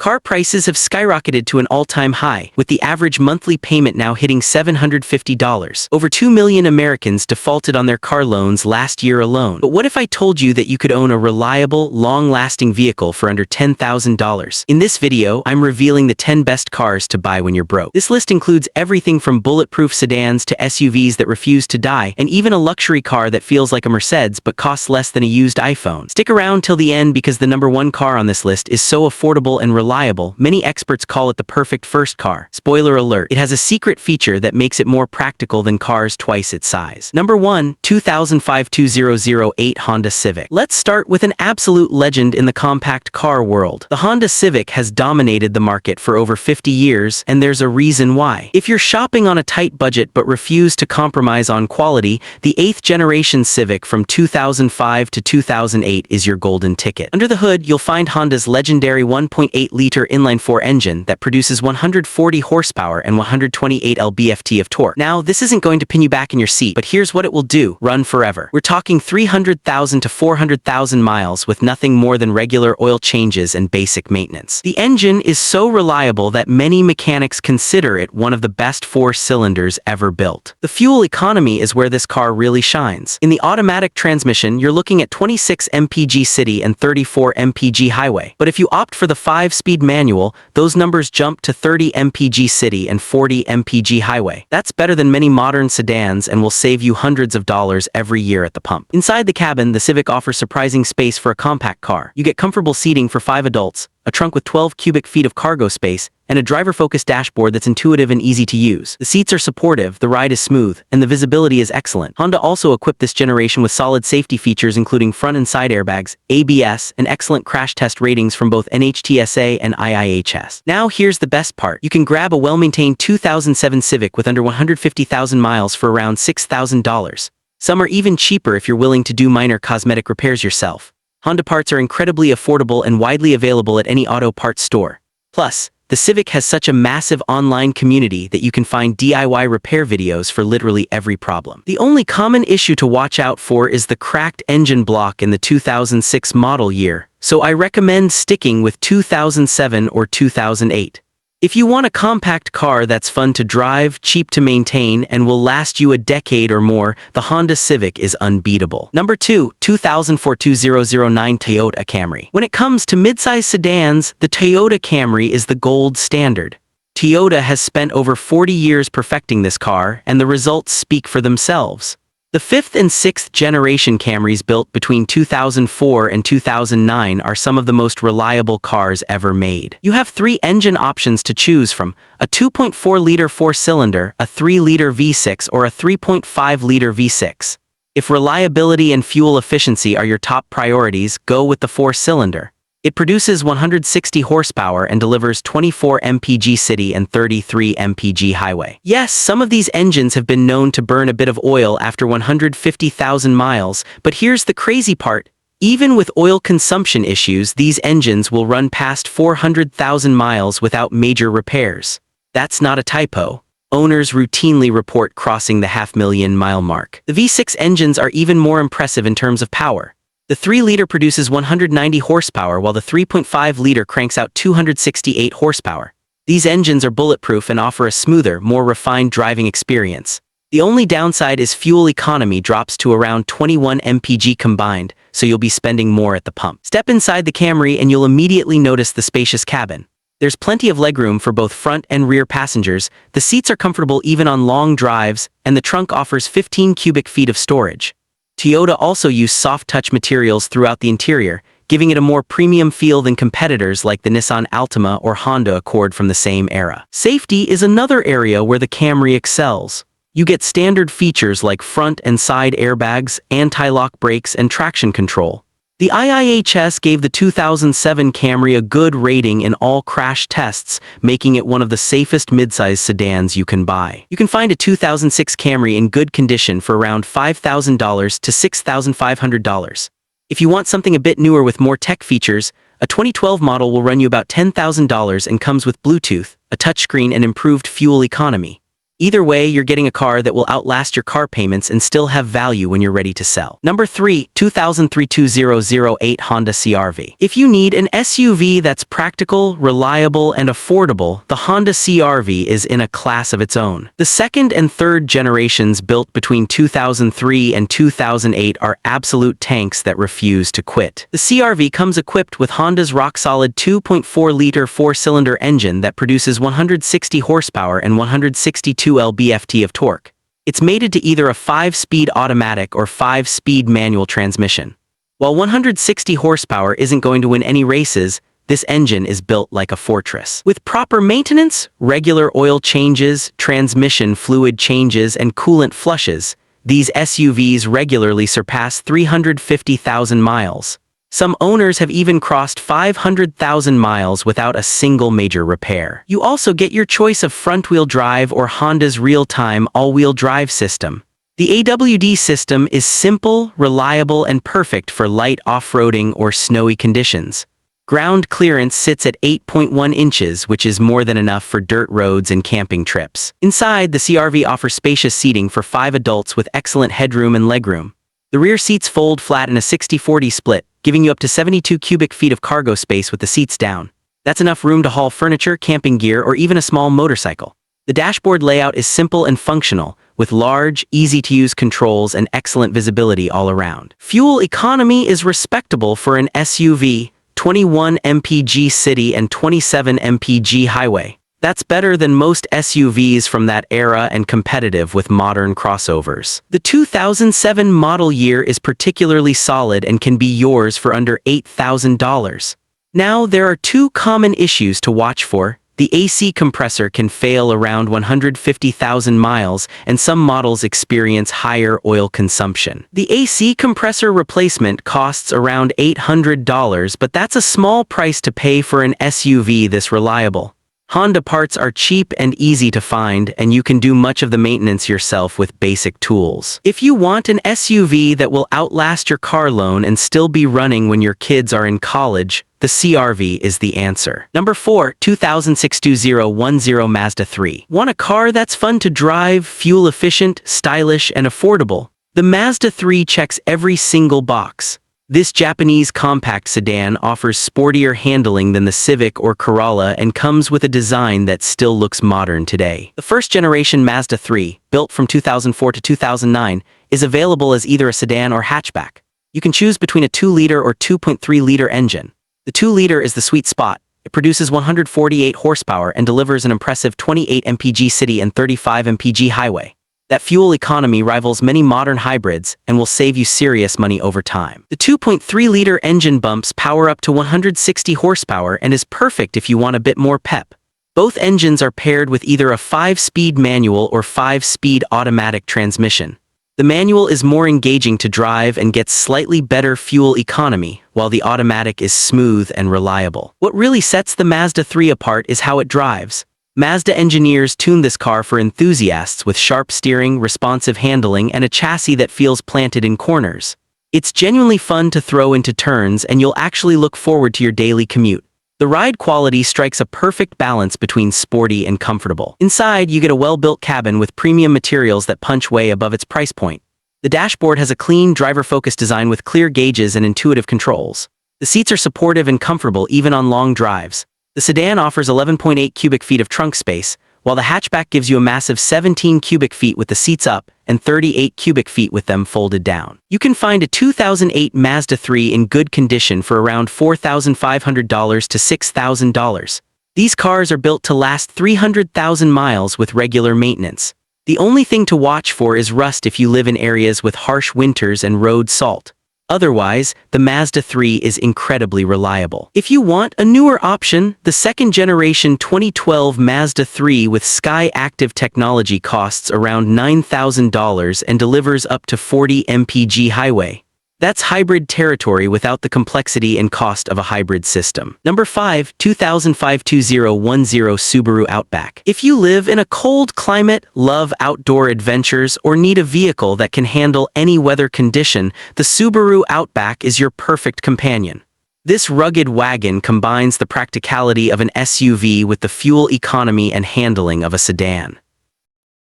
Car prices have skyrocketed to an all-time high, with the average monthly payment now hitting $750. Over 2 million Americans defaulted on their car loans last year alone. But what if I told you that you could own a reliable, long-lasting vehicle for under $10,000? In this video, I'm revealing the 10 best cars to buy when you're broke. This list includes everything from bulletproof sedans to SUVs that refuse to die, and even a luxury car that feels like a Mercedes but costs less than a used iPhone. Stick around till the end because the number one car on this list is so affordable and reliable. Many experts call it the perfect first car. Spoiler alert, it has a secret feature that makes it more practical than cars twice its size. Number 1, 2005 2008 Honda Civic. Let's start with an absolute legend in the compact car world. The Honda Civic has dominated the market for over 50 years, and there's a reason why. If you're shopping on a tight budget but refuse to compromise on quality, the 8th generation Civic from 2005 to 2008 is your golden ticket. Under the hood, you'll find Honda's legendary 1.8-liter inline-4 engine that produces 140 horsepower and 128 lb-ft of torque. Now, this isn't going to pin you back in your seat, but here's what it will do: run forever. We're talking 300,000 to 400,000 miles with nothing more than regular oil changes and basic maintenance. The engine is so reliable that many mechanics consider it one of the best 4-cylinders ever built. The fuel economy is where this car really shines. In the automatic transmission, you're looking at 26 mpg city and 34 mpg highway. But if you opt for the 5-speed manual, those numbers jump to 30 mpg city and 40 mpg highway. That's better than many modern sedans and will save you hundreds of dollars every year at the pump. Inside the cabin, the Civic offers surprising space for a compact car. You get comfortable seating for 5 adults, a trunk with 12 cubic feet of cargo space, and a driver-focused dashboard that's intuitive and easy to use. The seats are supportive, the ride is smooth, and the visibility is excellent. Honda also equipped this generation with solid safety features including front and side airbags, ABS, and excellent crash test ratings from both NHTSA and IIHS. Now here's the best part. You can grab a well-maintained 2007 Civic with under 150,000 miles for around $6,000. Some are even cheaper if you're willing to do minor cosmetic repairs yourself. Honda parts are incredibly affordable and widely available at any auto parts store. Plus, the Civic has such a massive online community that you can find DIY repair videos for literally every problem. The only common issue to watch out for is the cracked engine block in the 2006 model year, so I recommend sticking with 2007 or 2008. If you want a compact car that's fun to drive, cheap to maintain, and will last you a decade or more, the Honda Civic is unbeatable. Number 2, 2004 2009 Toyota Camry. When it comes to midsize sedans, the Toyota Camry is the gold standard. Toyota has spent over 40 years perfecting this car, and the results speak for themselves. The 5th and 6th generation Camrys built between 2004 and 2009 are some of the most reliable cars ever made. You have 3 engine options to choose from: a 2.4-liter 4-cylinder, a 3-liter V6, or a 3.5-liter V6. If reliability and fuel efficiency are your top priorities, go with the 4-cylinder. It produces 160 horsepower and delivers 24 mpg city and 33 mpg highway. Yes, some of these engines have been known to burn a bit of oil after 150,000 miles, but here's the crazy part. Even with oil consumption issues, these engines will run past 400,000 miles without major repairs. That's not a typo. Owners routinely report crossing the 500,000-mile mark. The V6 engines are even more impressive in terms of power. The 3-liter produces 190 horsepower while the 3.5-liter cranks out 268 horsepower. These engines are bulletproof and offer a smoother, more refined driving experience. The only downside is fuel economy drops to around 21 mpg combined, so you'll be spending more at the pump. Step inside the Camry and you'll immediately notice the spacious cabin. There's plenty of legroom for both front and rear passengers, the seats are comfortable even on long drives, and the trunk offers 15 cubic feet of storage. Toyota also used soft-touch materials throughout the interior, giving it a more premium feel than competitors like the Nissan Altima or Honda Accord from the same era. Safety is another area where the Camry excels. You get standard features like front and side airbags, anti-lock brakes, and traction control. The IIHS gave the 2007 Camry a good rating in all crash tests, making it one of the safest midsize sedans you can buy. You can find a 2006 Camry in good condition for around $5,000 to $6,500. If you want something a bit newer with more tech features, a 2012 model will run you about $10,000 and comes with Bluetooth, a touchscreen, and improved fuel economy. Either way, you're getting a car that will outlast your car payments and still have value when you're ready to sell. Number 3, 2003 2008 Honda CR-V. If you need an SUV that's practical, reliable, and affordable, the Honda CR-V is in a class of its own. The second and third generations built between 2003 and 2008 are absolute tanks that refuse to quit. The CR-V comes equipped with Honda's rock-solid 2.4-liter four-cylinder engine that produces 160 horsepower and 162 lb-ft of torque. It's mated to either a 5-speed automatic or 5-speed manual transmission. While 160 horsepower isn't going to win any races, this engine is built like a fortress. With proper maintenance, regular oil changes, transmission fluid changes, and coolant flushes, these SUVs regularly surpass 350,000 miles. Some owners have even crossed 500,000 miles without a single major repair. You also get your choice of front-wheel drive or Honda's real-time all-wheel drive system. The AWD system is simple, reliable, and perfect for light off-roading or snowy conditions. Ground clearance sits at 8.1 inches, which is more than enough for dirt roads and camping trips. Inside, the CR-V offers spacious seating for 5 adults with excellent headroom and legroom. The rear seats fold flat in a 60-40 split, giving you up to 72 cubic feet of cargo space with the seats down. That's enough room to haul furniture, camping gear, or even a small motorcycle. The dashboard layout is simple and functional, with large, easy-to-use controls and excellent visibility all around. Fuel economy is respectable for an SUV, 21 mpg city and 27 mpg highway. That's better than most SUVs from that era and competitive with modern crossovers. The 2007 model year is particularly solid and can be yours for under $8,000. Now, there are 2 common issues to watch for. The AC compressor can fail around 150,000 miles, and some models experience higher oil consumption. The AC compressor replacement costs around $800, but that's a small price to pay for an SUV this reliable. Honda parts are cheap and easy to find, and you can do much of the maintenance yourself with basic tools. If you want an SUV that will outlast your car loan and still be running when your kids are in college, the CR-V is the answer. Number 4, 2006 2010 Mazda 3. Want a car that's fun to drive, fuel-efficient, stylish, and affordable? The Mazda 3 checks every single box. This Japanese compact sedan offers sportier handling than the Civic or Corolla and comes with a design that still looks modern today. The first-generation Mazda 3, built from 2004 to 2009, is available as either a sedan or hatchback. You can choose between a 2-liter or 2.3-liter engine. The 2-liter is the sweet spot. It produces 148 horsepower and delivers an impressive 28 mpg city and 35 mpg highway. That fuel economy rivals many modern hybrids and will save you serious money over time. The 2.3-liter engine bumps power up to 160 horsepower and is perfect if you want a bit more pep. Both engines are paired with either a 5-speed manual or 5-speed automatic transmission. The manual is more engaging to drive and gets slightly better fuel economy, while the automatic is smooth and reliable. What really sets the Mazda 3 apart is how it drives. Mazda engineers tuned this car for enthusiasts with sharp steering, responsive handling, and a chassis that feels planted in corners. It's genuinely fun to throw into turns, and you'll actually look forward to your daily commute. The ride quality strikes a perfect balance between sporty and comfortable. Inside, you get a well-built cabin with premium materials that punch way above its price point. The dashboard has a clean, driver-focused design with clear gauges and intuitive controls. The seats are supportive and comfortable even on long drives. The sedan offers 11.8 cubic feet of trunk space, while the hatchback gives you a massive 17 cubic feet with the seats up and 38 cubic feet with them folded down. You can find a 2008 Mazda 3 in good condition for around $4,500 to $6,000. These cars are built to last 300,000 miles with regular maintenance. The only thing to watch for is rust if you live in areas with harsh winters and road salt. Otherwise, the Mazda 3 is incredibly reliable. If you want a newer option, the second-generation 2012 Mazda 3 with Sky Active technology costs around $9,000 and delivers up to 40 mpg highway. That's hybrid territory without the complexity and cost of a hybrid system. Number 5, 2005 2010 Subaru Outback. If you live in a cold climate, love outdoor adventures, or need a vehicle that can handle any weather condition, the Subaru Outback is your perfect companion. This rugged wagon combines the practicality of an SUV with the fuel economy and handling of a sedan.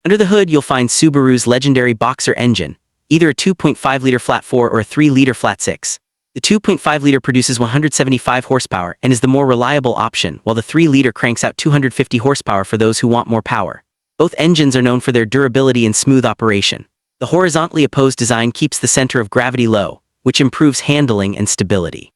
Under the hood, you'll find Subaru's legendary Boxer engine, either a 2.5-liter flat 4 or a 3-liter flat 6. The 2.5-liter produces 175 horsepower and is the more reliable option, while the 3-liter cranks out 250 horsepower for those who want more power. Both engines are known for their durability and smooth operation. The horizontally opposed design keeps the center of gravity low, which improves handling and stability.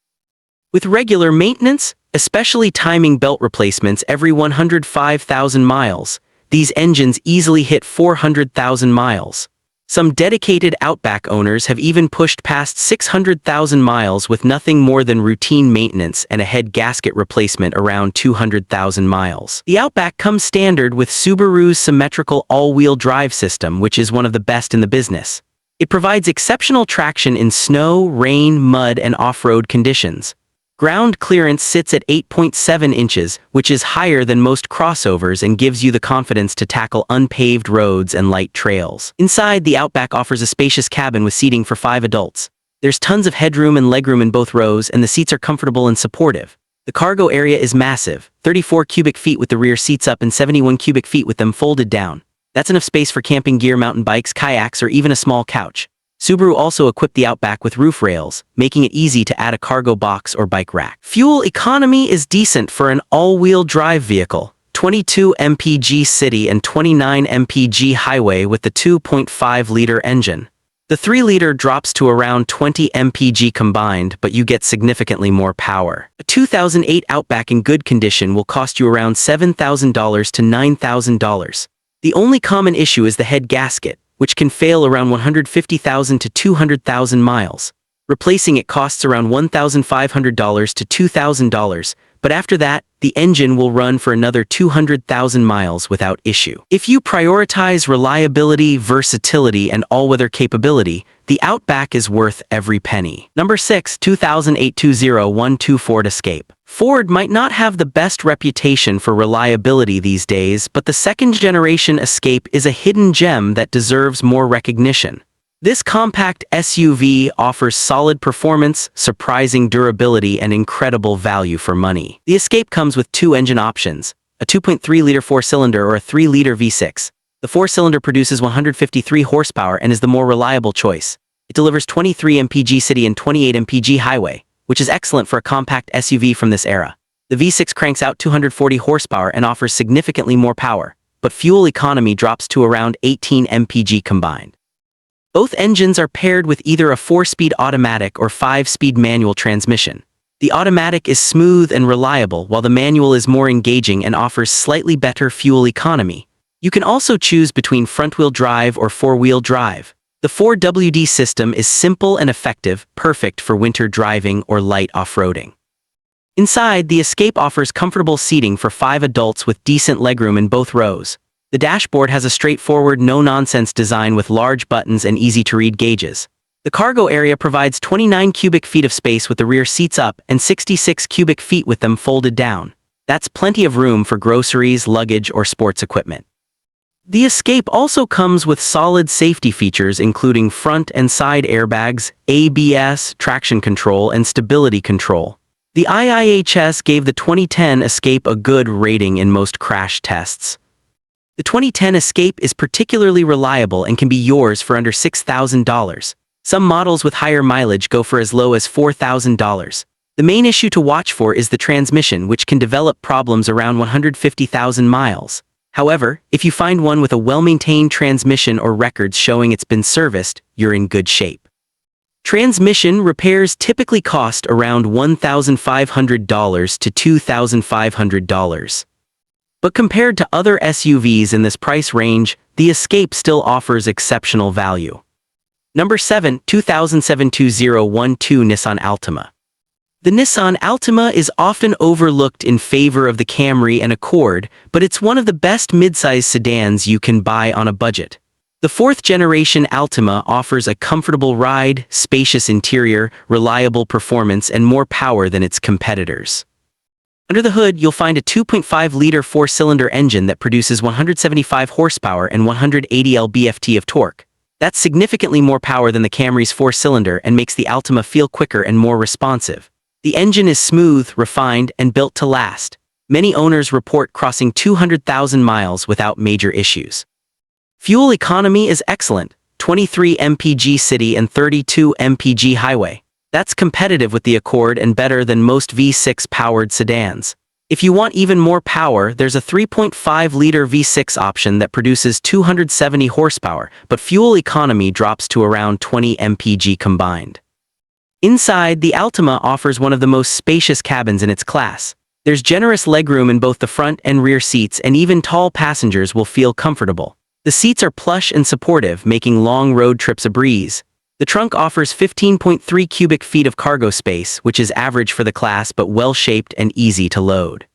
With regular maintenance, especially timing belt replacements every 105,000 miles, these engines easily hit 400,000 miles. Some dedicated Outback owners have even pushed past 600,000 miles with nothing more than routine maintenance and a head gasket replacement around 200,000 miles. The Outback comes standard with Subaru's symmetrical all-wheel drive system, which is one of the best in the business. It provides exceptional traction in snow, rain, mud, and off-road conditions. Ground clearance sits at 8.7 inches, which is higher than most crossovers and gives you the confidence to tackle unpaved roads and light trails. Inside, the Outback offers a spacious cabin with seating for 5 adults. There's tons of headroom and legroom in both rows, and the seats are comfortable and supportive. The cargo area is massive, 34 cubic feet with the rear seats up and 71 cubic feet with them folded down. That's enough space for camping gear, mountain bikes, kayaks, or even a small couch. Subaru also equipped the Outback with roof rails, making it easy to add a cargo box or bike rack. Fuel economy is decent for an all-wheel drive vehicle, 22 mpg city and 29 mpg highway with the 2.5-liter engine. The 3-liter drops to around 20 mpg combined, but you get significantly more power. A 2008 Outback in good condition will cost you around $7,000 to $9,000. The only common issue is the head gasket, which can fail around 150,000 to 200,000 miles. Replacing it costs around $1,500 to $2,000, but after that, the engine will run for another 200,000 miles without issue. If you prioritize reliability, versatility, and all-weather capability, the Outback is worth every penny. Number 6, 2008 20124 Ford Escape. Ford might not have the best reputation for reliability these days, but the second-generation Escape is a hidden gem that deserves more recognition. This compact SUV offers solid performance, surprising durability, and incredible value for money. The Escape comes with 2 engine options, a 2.3-liter 4-cylinder or a 3-liter V6. The 4-cylinder produces 153 horsepower and is the more reliable choice. It delivers 23 mpg city and 28 mpg highway, which is excellent for a compact SUV from this era. The V6 cranks out 240 horsepower and offers significantly more power, but fuel economy drops to around 18 mpg combined. Both engines are paired with either a 4-speed automatic or 5-speed manual transmission. The automatic is smooth and reliable, while the manual is more engaging and offers slightly better fuel economy. You can also choose between front-wheel drive or 4-wheel drive. The 4WD system is simple and effective, perfect for winter driving or light off-roading. Inside, the Escape offers comfortable seating for 5 adults with decent legroom in both rows. The dashboard has a straightforward, no-nonsense design with large buttons and easy-to-read gauges. The cargo area provides 29 cubic feet of space with the rear seats up and 66 cubic feet with them folded down. That's plenty of room for groceries, luggage, or sports equipment. The Escape also comes with solid safety features including front and side airbags, ABS, traction control, and stability control. The IIHS gave the 2010 Escape a good rating in most crash tests. The 2010 Escape is particularly reliable and can be yours for under $6,000. Some models with higher mileage go for as low as $4,000. The main issue to watch for is the transmission, which can develop problems around 150,000 miles. However, if you find one with a well-maintained transmission or records showing it's been serviced, you're in good shape. Transmission repairs typically cost around $1,500 to $2,500. But compared to other SUVs in this price range, the Escape still offers exceptional value. Number 7, 2007 2012 Nissan Altima. The Nissan Altima is often overlooked in favor of the Camry and Accord, but it's one of the best midsize sedans you can buy on a budget. The 4th-generation Altima offers a comfortable ride, spacious interior, reliable performance, and more power than its competitors. Under the hood, you'll find a 2.5-liter 4-cylinder engine that produces 175 horsepower and 180 lb-ft of torque. That's significantly more power than the Camry's 4-cylinder and makes the Altima feel quicker and more responsive. The engine is smooth, refined, and built to last. Many owners report crossing 200,000 miles without major issues. Fuel economy is excellent, 23 mpg city and 32 mpg highway. That's competitive with the Accord and better than most V6-powered sedans. If you want even more power, there's a 3.5-liter V6 option that produces 270 horsepower, but fuel economy drops to around 20 mpg combined. Inside, the Altima offers one of the most spacious cabins in its class. There's generous legroom in both the front and rear seats, and even tall passengers will feel comfortable. The seats are plush and supportive, making long road trips a breeze. The trunk offers 15.3 cubic feet of cargo space, which is average for the class but well-shaped and easy to load.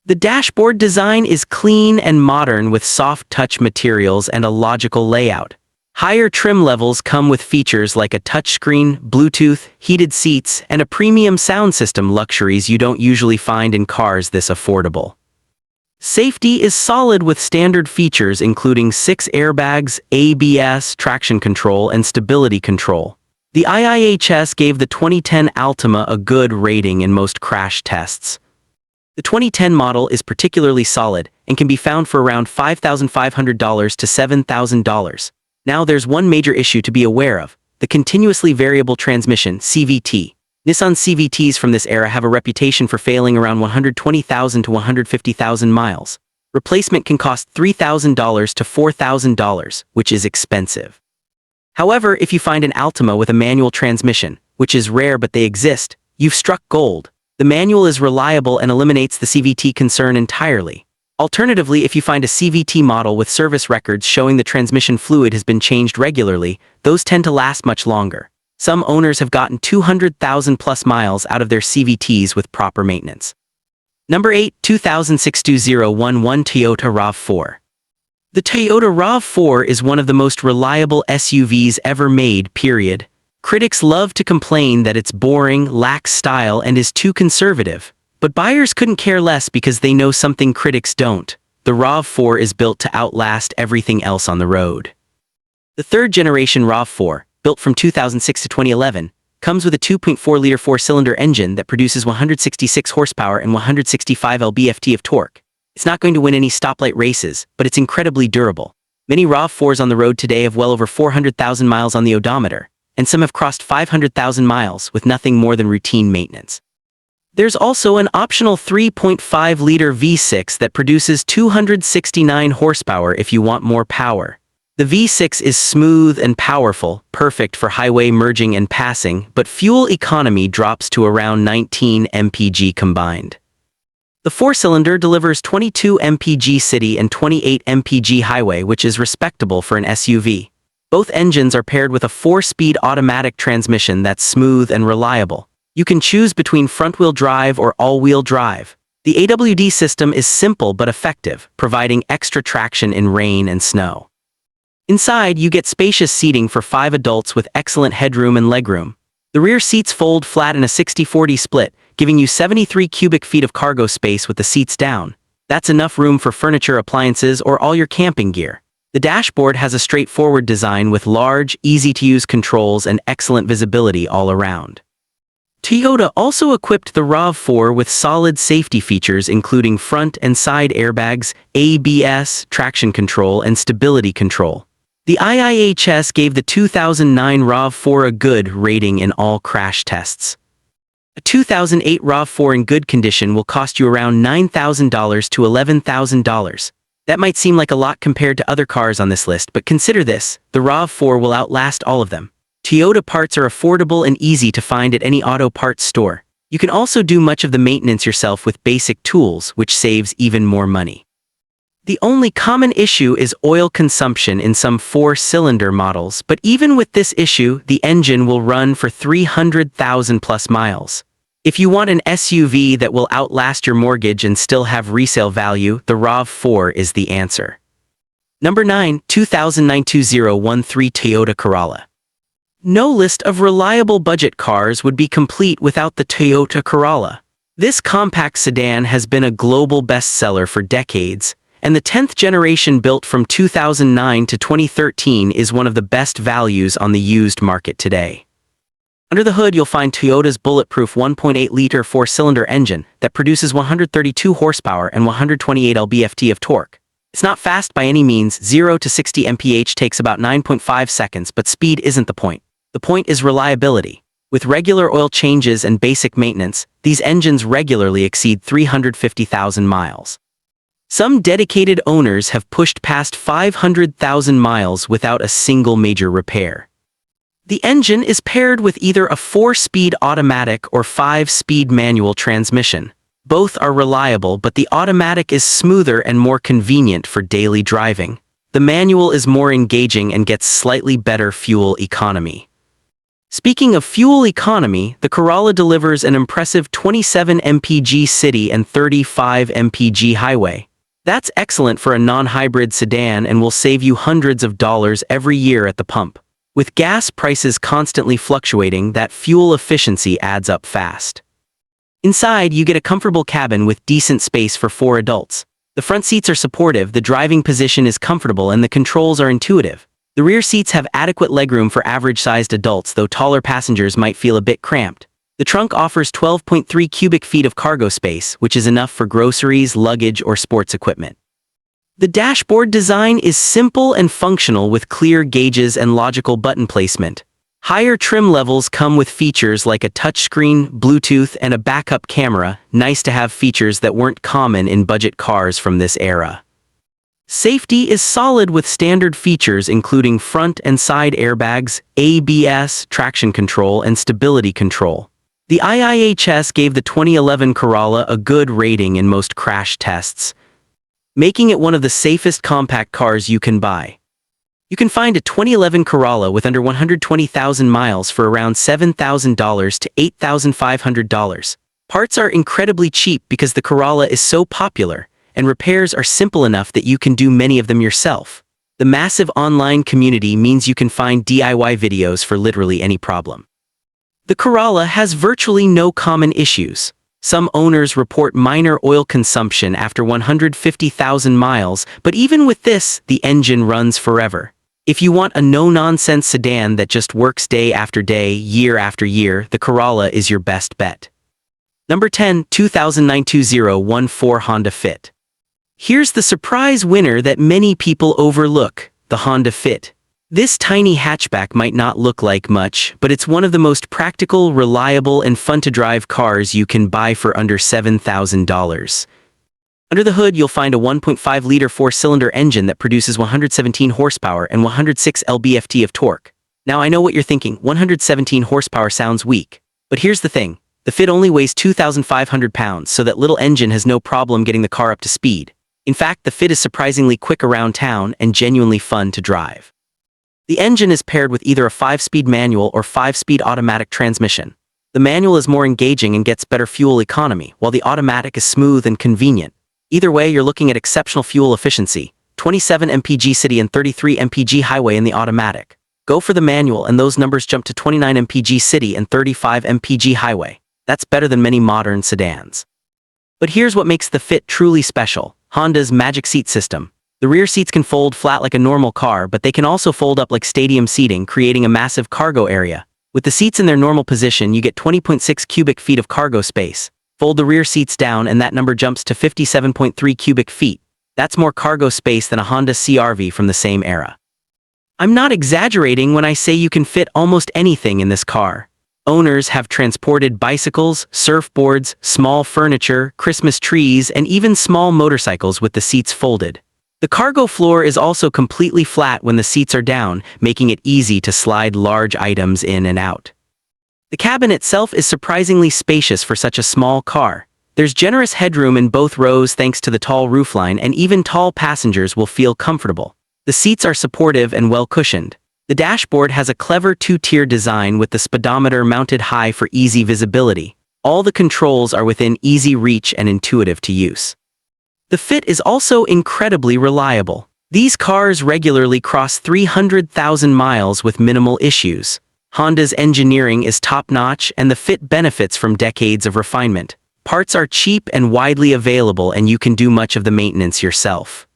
The dashboard design is clean and modern with soft touch materials and a logical layout. Higher trim levels come with features like a touchscreen, Bluetooth, heated seats, and a premium sound system, luxuries you don't usually find in cars this affordable. Safety is solid with standard features including 6 airbags, ABS, traction control, and stability control. The IIHS gave the 2010 Altima a good rating in most crash tests. The 2010 model is particularly solid and can be found for around $5,500 to $7,000. Now there's one major issue to be aware of: the continuously variable transmission, CVT. Nissan CVTs from this era have a reputation for failing around 120,000 to 150,000 miles. Replacement can cost $3,000 to $4,000, which is expensive. However, if you find an Altima with a manual transmission, which is rare but they exist, you've struck gold. The manual is reliable and eliminates the CVT concern entirely. Alternatively, if you find a CVT model with service records showing the transmission fluid has been changed regularly, those tend to last much longer. Some owners have gotten 200,000 plus miles out of their CVTs with proper maintenance. Number 8, 2006 2011 Toyota RAV4. The Toyota RAV4 is one of the most reliable SUVs ever made, period. Critics love to complain that it's boring, lacks style, and is too conservative. But buyers couldn't care less because they know something critics don't. The RAV4 is built to outlast everything else on the road. The third-generation RAV4, built from 2006 to 2011, comes with a 2.4-liter four-cylinder engine that produces 166 horsepower and 165 lb-ft of torque. It's not going to win any stoplight races, but it's incredibly durable. Many RAV4s on the road today have well over 400,000 miles on the odometer, and some have crossed 500,000 miles with nothing more than routine maintenance. There's also an optional 3.5-liter V6 that produces 269 horsepower if you want more power. The V6 is smooth and powerful, perfect for highway merging and passing, but fuel economy drops to around 19 mpg combined. The four-cylinder delivers 22 mpg city and 28 mpg highway, which is respectable for an SUV. Both engines are paired with a 4-speed automatic transmission that's smooth and reliable. You can choose between front-wheel drive or all-wheel drive. The AWD system is simple but effective, providing extra traction in rain and snow. Inside, you get spacious seating for 5 adults with excellent headroom and legroom. The rear seats fold flat in a 60-40 split, giving you 73 cubic feet of cargo space with the seats down. That's enough room for furniture, appliances, or all your camping gear. The dashboard has a straightforward design with large, easy-to-use controls and excellent visibility all around. Toyota also equipped the RAV4 with solid safety features including front and side airbags, ABS, traction control, and stability control. The IIHS gave the 2009 RAV4 a good rating in all crash tests. A 2008 RAV4 in good condition will cost you around $9,000 to $11,000. That might seem like a lot compared to other cars on this list, but consider this: the RAV4 will outlast all of them. Toyota parts are affordable and easy to find at any auto parts store. You can also do much of the maintenance yourself with basic tools, which saves even more money. The only common issue is oil consumption in some 4-cylinder models, but even with this issue, the engine will run for 300,000 plus miles. If you want an SUV that will outlast your mortgage and still have resale value, the RAV4 is the answer. Number 9, 2009 2013 Toyota Corolla. No list of reliable budget cars would be complete without the Toyota Corolla. This compact sedan has been a global bestseller for decades, and the 10th generation built from 2009 to 2013 is one of the best values on the used market today. Under the hood, you'll find Toyota's bulletproof 1.8-liter 4-cylinder engine that produces 132 horsepower and 128 lb-ft of torque. It's not fast by any means. 0 to 60 mph takes about 9.5 seconds, but speed isn't the point. The point is reliability. With regular oil changes and basic maintenance, these engines regularly exceed 350,000 miles. Some dedicated owners have pushed past 500,000 miles without a single major repair. The engine is paired with either a 4-speed automatic or 5-speed manual transmission. Both are reliable, but the automatic is smoother and more convenient for daily driving. The manual is more engaging and gets slightly better fuel economy. Speaking of fuel economy, the Corolla delivers an impressive 27 mpg city and 35 mpg highway. That's excellent for a non-hybrid sedan and will save you hundreds of dollars every year at the pump. With gas prices constantly fluctuating, that fuel efficiency adds up fast. Inside, you get a comfortable cabin with decent space for 4 adults. The front seats are supportive, the driving position is comfortable, and the controls are intuitive. The rear seats have adequate legroom for average-sized adults, though taller passengers might feel a bit cramped. The trunk offers 12.3 cubic feet of cargo space, which is enough for groceries, luggage, or sports equipment. The dashboard design is simple and functional with clear gauges and logical button placement. Higher trim levels come with features like a touchscreen, Bluetooth, and a backup camera, nice to have features that weren't common in budget cars from this era. Safety is solid with standard features including front and side airbags, ABS, traction control, and stability control. The IIHS gave the 2011 Corolla a good rating in most crash tests, making it one of the safest compact cars you can buy. You can find a 2011 Corolla with under 120,000 miles for around $7,000 to $8,500. Parts are incredibly cheap because the Corolla is so popular, and repairs are simple enough that you can do many of them yourself. The massive online community means you can find DIY videos for literally any problem. The Corolla has virtually no common issues. Some owners report minor oil consumption after 150,000 miles, but even with this, the engine runs forever. If you want a no-nonsense sedan that just works day after day, year after year, the Corolla is your best bet. Number 10, 2009 2014 Honda Fit. Here's the surprise winner that many people overlook, the Honda Fit. This tiny hatchback might not look like much, but it's one of the most practical, reliable, and fun-to-drive cars you can buy for under $7,000. Under the hood, you'll find a 1.5-liter 4-cylinder engine that produces 117 horsepower and 106 lb-ft of torque. Now, I know what you're thinking, 117 horsepower sounds weak. But here's the thing, the Fit only weighs 2,500 pounds, so that little engine has no problem getting the car up to speed. In fact, the Fit is surprisingly quick around town and genuinely fun to drive. The engine is paired with either a 5-speed manual or 5-speed automatic transmission. The manual is more engaging and gets better fuel economy, while the automatic is smooth and convenient. Either way, you're looking at exceptional fuel efficiency, 27 mpg city and 33 mpg highway in the automatic. Go for the manual and those numbers jump to 29 mpg city and 35 mpg highway. That's better than many modern sedans. But here's what makes the Fit truly special, Honda's magic seat system. The rear seats can fold flat like a normal car, but they can also fold up like stadium seating, creating a massive cargo area. With the seats in their normal position, you get 20.6 cubic feet of cargo space. Fold the rear seats down and that number jumps to 57.3 cubic feet. That's more cargo space than a Honda CR-V from the same era. I'm not exaggerating when I say you can fit almost anything in this car. Owners have transported bicycles, surfboards, small furniture, Christmas trees, and even small motorcycles with the seats folded. The cargo floor is also completely flat when the seats are down, making it easy to slide large items in and out. The cabin itself is surprisingly spacious for such a small car. There's generous headroom in both rows thanks to the tall roofline, and even tall passengers will feel comfortable. The seats are supportive and well cushioned. The dashboard has a clever 2-tier design with the speedometer mounted high for easy visibility. All the controls are within easy reach and intuitive to use. The Fit is also incredibly reliable. These cars regularly cross 300,000 miles with minimal issues. Honda's engineering is top-notch, and the Fit benefits from decades of refinement. Parts are cheap and widely available, and you can do much of the maintenance yourself.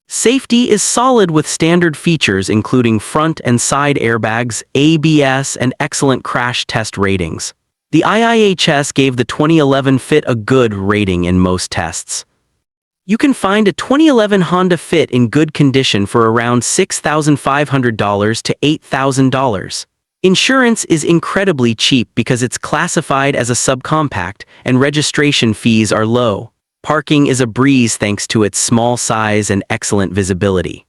Safety is solid with standard features including front and side airbags, ABS, and excellent crash test ratings. The IIHS gave the 2011 Fit a good rating in most tests. You can find a 2011 Honda Fit in good condition for around $6,500 to $8,000. Insurance is incredibly cheap because it's classified as a subcompact and registration fees are low. Parking is a breeze thanks to its small size and excellent visibility.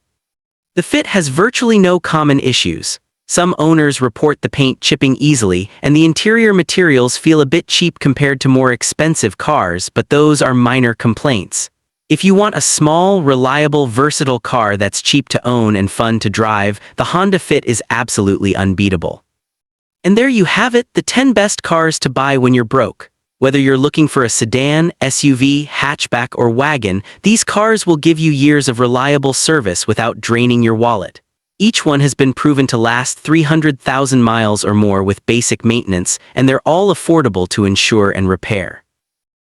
The Fit has virtually no common issues. Some owners report the paint chipping easily, and the interior materials feel a bit cheap compared to more expensive cars, but those are minor complaints. If you want a small, reliable, versatile car that's cheap to own and fun to drive, the Honda Fit is absolutely unbeatable. And there you have it, the 10 best cars to buy when you're broke. Whether you're looking for a sedan, SUV, hatchback, or wagon, these cars will give you years of reliable service without draining your wallet. Each one has been proven to last 300,000 miles or more with basic maintenance, and they're all affordable to insure and repair.